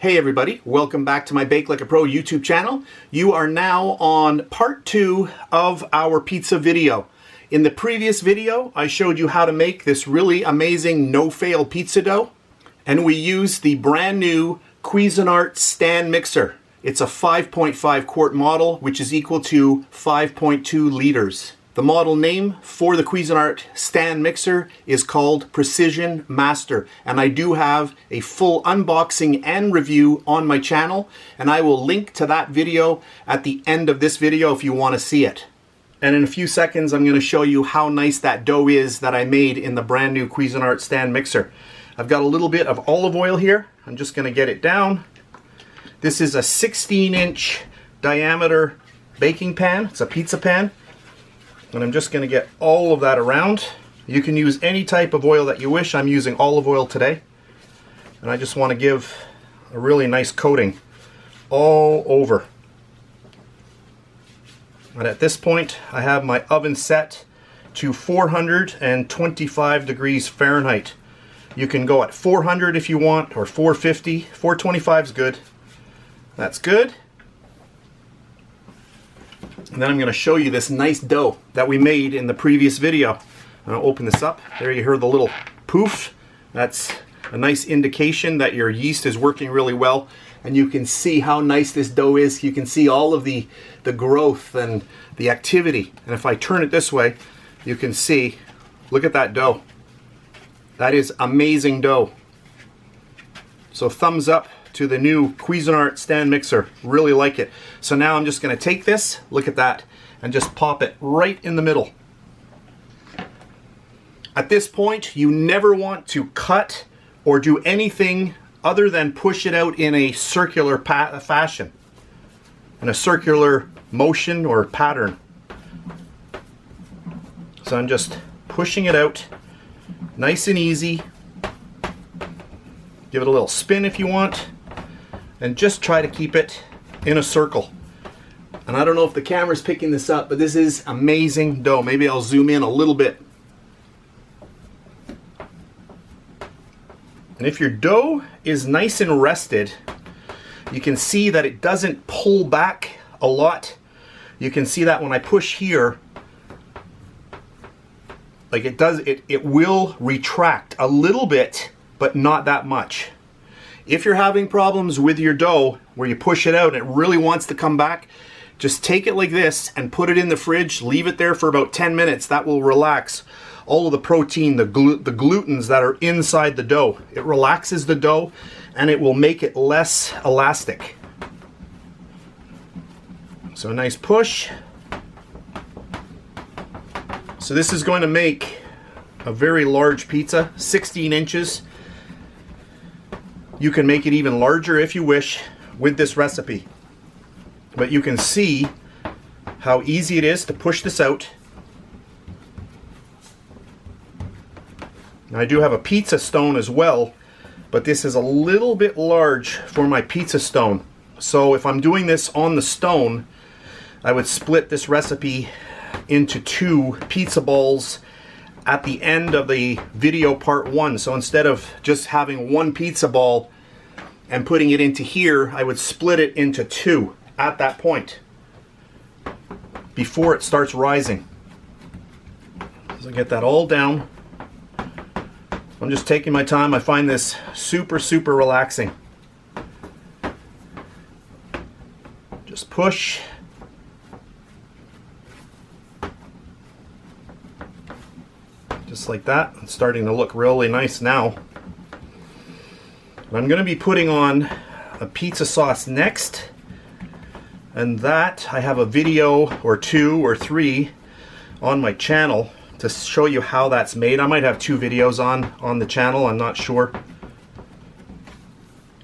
Hey everybody, welcome back to my Bake Like a Pro YouTube channel. You are now on part 2 of our pizza video. In the previous video, I showed you how to make this really amazing no-fail pizza dough. And we used the brand new Cuisinart stand mixer. It's a 5.5 quart model, which is equal to 5.2 liters. The model name for the Cuisinart stand mixer is called Precision Master, and I do have a full unboxing and review on my channel, and I will link to that video at the end of this video if you want to see it. And in a few seconds I'm going to show you how nice that dough is that I made in the brand new Cuisinart stand mixer. I've got a little bit of olive oil here. I'm just going to get it down. This is a 16-inch diameter baking pan. It's a pizza pan. And I'm just going to get all of that around. You can use any type of oil that you wish. I'm using olive oil today. And I just want to give a really nice coating all over. And at this point, I have my oven set to 425 degrees Fahrenheit. You can go at 400 if you want, or 450. 425 is good. That's good. And then I'm going to show you this nice dough that we made in the previous video. I'm going to open this up. There you hear the little poof. That's a nice indication that your yeast is working really well. And you can see how nice this dough is. You can see all of the growth and the activity. And if I turn it this way, you can see, look at that dough. That is amazing dough. So thumbs up to the new Cuisinart stand mixer. Really like it. So now I'm just going to take this, look at that, and just pop it right in the middle. At this point, you never want to cut or do anything other than push it out in a circular fashion, in a circular motion or pattern. So I'm just pushing it out nice and easy. Give it a little spin if you want, and just try to keep it in a circle. And I don't know if the camera's picking this up, but this is amazing dough. Maybe I'll zoom in a little bit. And if your dough is nice and rested, you can see that it doesn't pull back a lot. You can see that when I push here, like it does, it will retract a little bit, but not that much. If you're having problems with your dough where you push it out and it really wants to come back, just take it like this and put it in the fridge, leave it there for about 10 minutes. That will relax all of the protein, the glutens that are inside the dough. It relaxes the dough and it will make it less elastic. So a nice push. So this is going to make a very large pizza, 16 inches. You can make it even larger if you wish with this recipe. But you can see how easy it is to push this out. Now I do have a pizza stone as well, but this is a little bit large for my pizza stone. So if I'm doing this on the stone, I would split this recipe into 2 pizza balls at the end of the video part 1. So instead of just having 1 pizza ball and putting it into here, I would split it into 2 at that point before it starts rising. So get that all down. I'm just taking my time. I find this super relaxing. Just push. Just like that. It's starting to look really nice now. I'm going to be putting on a pizza sauce next, and that I have a video or 2 or 3 on my channel to show you how that's made. I might have 2 videos on the channel, I'm not sure.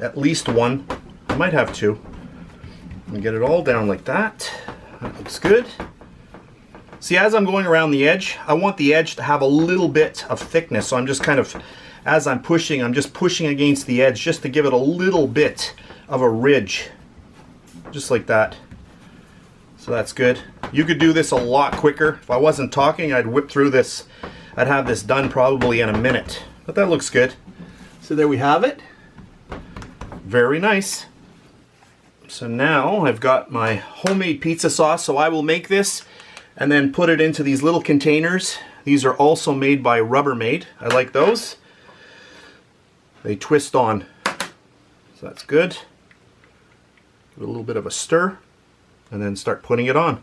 At least 1. I might have 2. And get it all down like that. That looks good. See, as I'm going around the edge, I want the edge to have a little bit of thickness. So I'm just kind of, as I'm just pushing against the edge just to give it a little bit of a ridge. Just like that. So that's good. You could do this a lot quicker. If I wasn't talking, I'd whip through this. I'd have this done probably in a minute. But that looks good. So there we have it. Very nice. So now I've got my homemade pizza sauce, so I will make this and then put it into these little containers. These are also made by Rubbermaid. I like those. They twist on, so that's good. Give it a little bit of a stir and then start putting it on.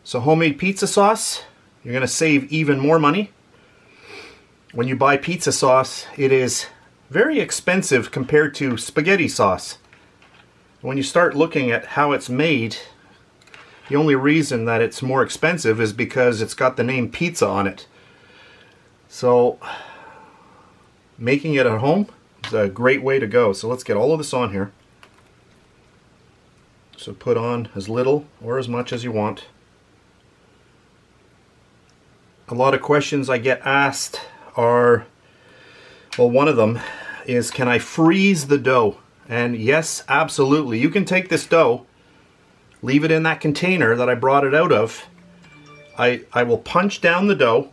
So homemade pizza sauce, you're going to save even more money. When you buy pizza sauce, it is very expensive compared to spaghetti sauce. When you start looking at how it's made, the only reason that it's more expensive is because it's got the name pizza on it. So making it at home is a great way to go. So let's get all of this on here. So put on as little or as much as you want. A lot of questions I get asked are, well, one of them is, can I freeze the dough? And yes, absolutely. You can take this dough, leave it in that container that I brought it out of. I will punch down the dough.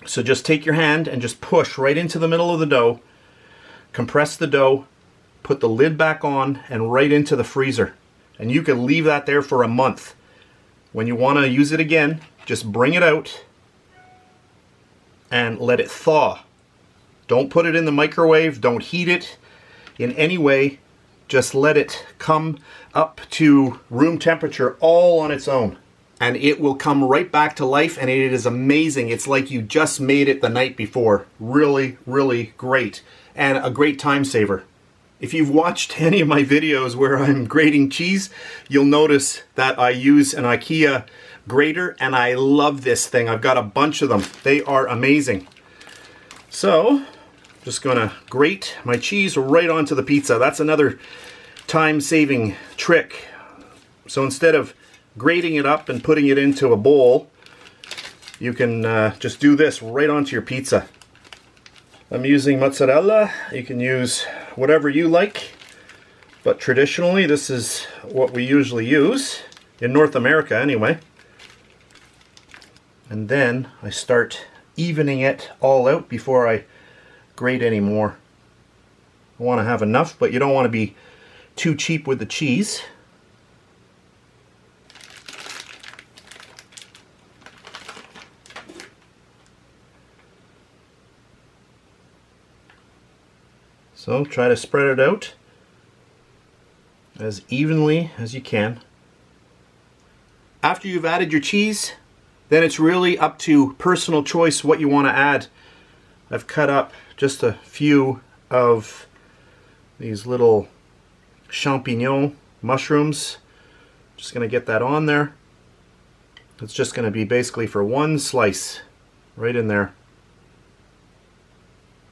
So just take your hand and just push right into the middle of the dough, compress the dough, put the lid back on, and right into the freezer. And you can leave that there for a month. When you want to use it again, just bring it out and let it thaw. Don't put it in the microwave, don't heat it in any way. Just let it come up to room temperature all on its own. And it will come right back to life, and it is amazing. It's like you just made it the night before. Really, really great. And a great time saver. If you've watched any of my videos where I'm grating cheese, you'll notice that I use an IKEA grater, and I love this thing. I've got a bunch of them. They are amazing. So, just gonna grate my cheese right onto the pizza. That's another time-saving trick. So instead of grating it up and putting it into a bowl, you can just do this right onto your pizza. I'm using mozzarella. You can use whatever you like, but traditionally this is what we usually use in North America anyway. And then I start evening it all out before I grate any more. I want to have enough, but you don't want to be too cheap with the cheese. So try to spread it out as evenly as you can. After you've added your cheese, then it's really up to personal choice what you want to add. I've cut up just a few of these little champignon mushrooms. Just going to get that on there. It's just going to be basically for one slice right in there.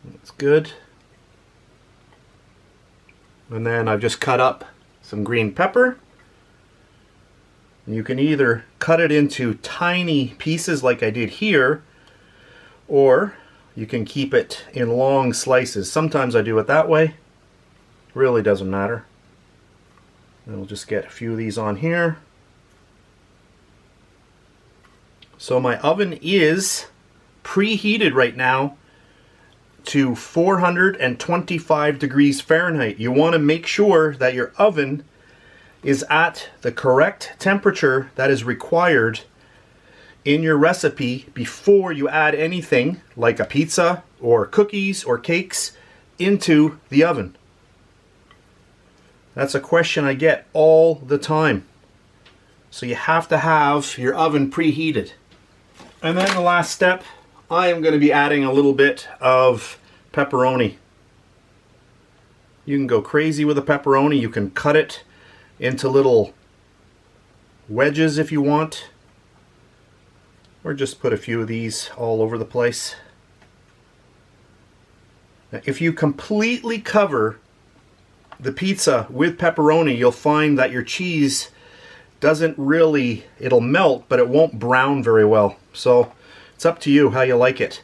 That's good. And then I've just cut up some green pepper. And you can either cut it into tiny pieces like I did here, or you can keep it in long slices. Sometimes I do it that way. Really doesn't matter. And we'll just get a few of these on here. So my oven is preheated right now to 425 degrees Fahrenheit. You want to make sure that your oven is at the correct temperature that is required in your recipe before you add anything like a pizza or cookies or cakes into the oven. That's a question I get all the time. So you have to have your oven preheated. And then the last step, I am going to be adding a little bit of pepperoni. You can go crazy with the pepperoni. You can cut it into little wedges if you want, or just put a few of these all over the place. Now, if you completely cover the pizza with pepperoni, you'll find that your cheese doesn't really, it'll melt, but it won't brown very well. So it's up to you how you like it.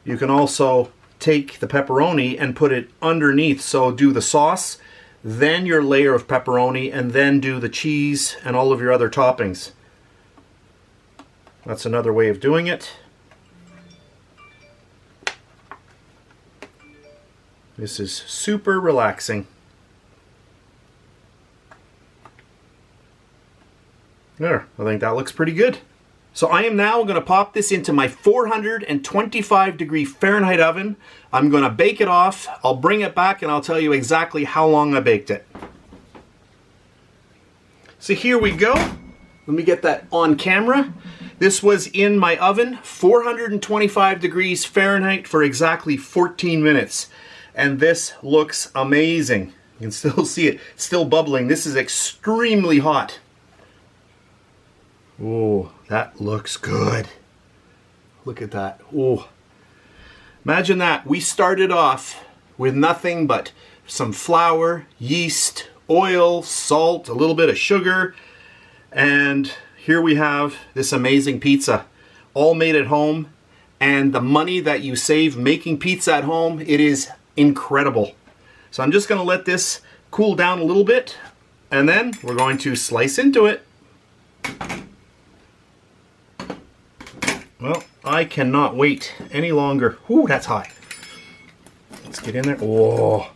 You can also take the pepperoni and put it underneath. So do the sauce, then your layer of pepperoni, and then do the cheese and all of your other toppings. That's another way of doing it. This is super relaxing. There, I think that looks pretty good. So I am now going to pop this into my 425 degree Fahrenheit oven. I'm going to bake it off. I'll bring it back and I'll tell you exactly how long I baked it. So here we go. Let me get that on camera. This was in my oven, 425 degrees Fahrenheit for exactly 14 minutes. And this looks amazing. You can still see it, still bubbling. This is extremely hot. Oh, that looks good. Look at that. Oh, imagine that. We started off with nothing but some flour, yeast, oil, salt, a little bit of sugar, and here we have this amazing pizza, all made at home. And the money that you save making pizza at home, it is incredible. So I'm just going to let this cool down a little bit, and then we're going to slice into it. Well, I cannot wait any longer. Ooh, that's hot. Let's get in there. Oh,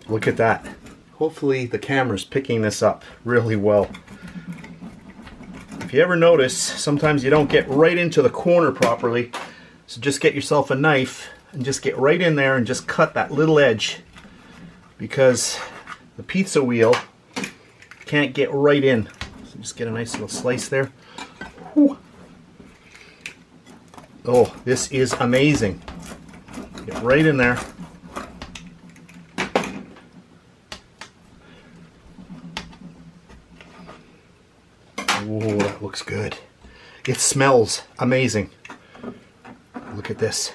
look at that. Hopefully the camera's picking this up really well. If you ever notice, sometimes you don't get right into the corner properly. So just get yourself a knife and just get right in there and just cut that little edge, because the pizza wheel can't get right in. So just get a nice little slice there. Whew. Oh, this is amazing. Get right in there. Oh, that looks good. It smells amazing. Look at this.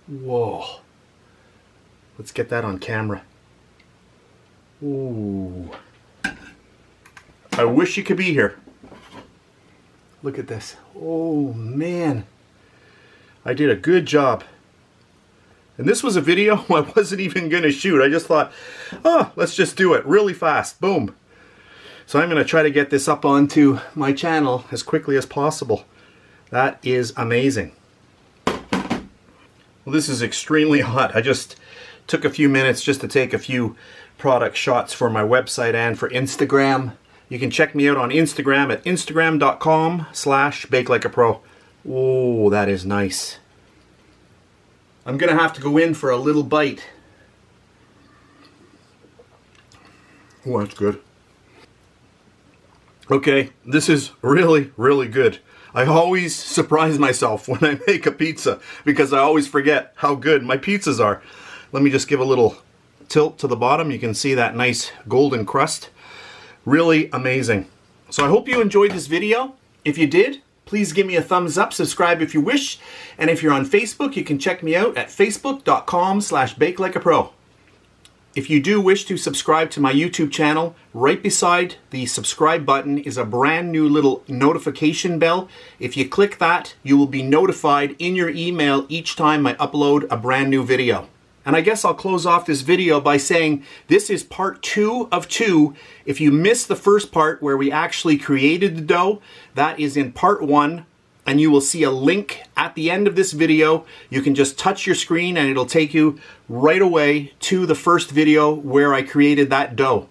Whoa. Let's get that on camera. Ooh. I wish you could be here. Look at this. Oh, man. I did a good job. And this was a video I wasn't even going to shoot. I just thought, oh, let's just do it really fast. Boom. So I'm going to try to get this up onto my channel as quickly as possible. That is amazing. Well, this is extremely hot. I just took a few minutes just to take a few product shots for my website and for Instagram. You can check me out on Instagram at instagram.com/BakeLikeAPro. Oh, that is nice. I'm going to have to go in for a little bite. Oh, that's good. Okay, this is really, really good. I always surprise myself when I make a pizza because I always forget how good my pizzas are. Let me just give a little tilt to the bottom. You can see that nice golden crust. Really amazing. So I hope you enjoyed this video. If you did, please give me a thumbs up, subscribe if you wish, and if you're on Facebook, you can check me out at facebook.com/BakeLikeAPro. If you do wish to subscribe to my YouTube channel, right beside the subscribe button is a brand new little notification bell. If you click that, you will be notified in your email each time I upload a brand new video. And I guess I'll close off this video by saying this is part 2 of 2. If you missed the first part where we actually created the dough, that is in part 1. And you will see a link at the end of this video. You can just touch your screen and it'll take you right away to the first video where I created that dough.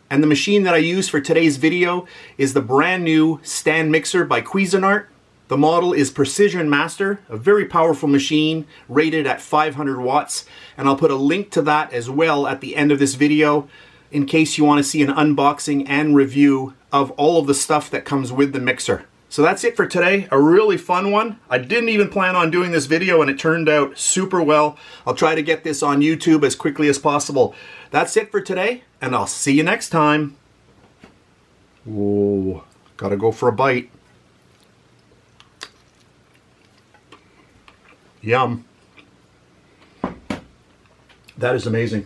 And the machine that I use for today's video is the brand new stand mixer by Cuisinart. The model is Precision Master, a very powerful machine rated at 500 watts. And I'll put a link to that as well at the end of this video in case you want to see an unboxing and review of all of the stuff that comes with the mixer. So that's it for today, a really fun one. I didn't even plan on doing this video and it turned out super well. I'll try to get this on YouTube as quickly as possible. That's it for today, and I'll see you next time. Whoa, gotta go for a bite. Yum. That is amazing.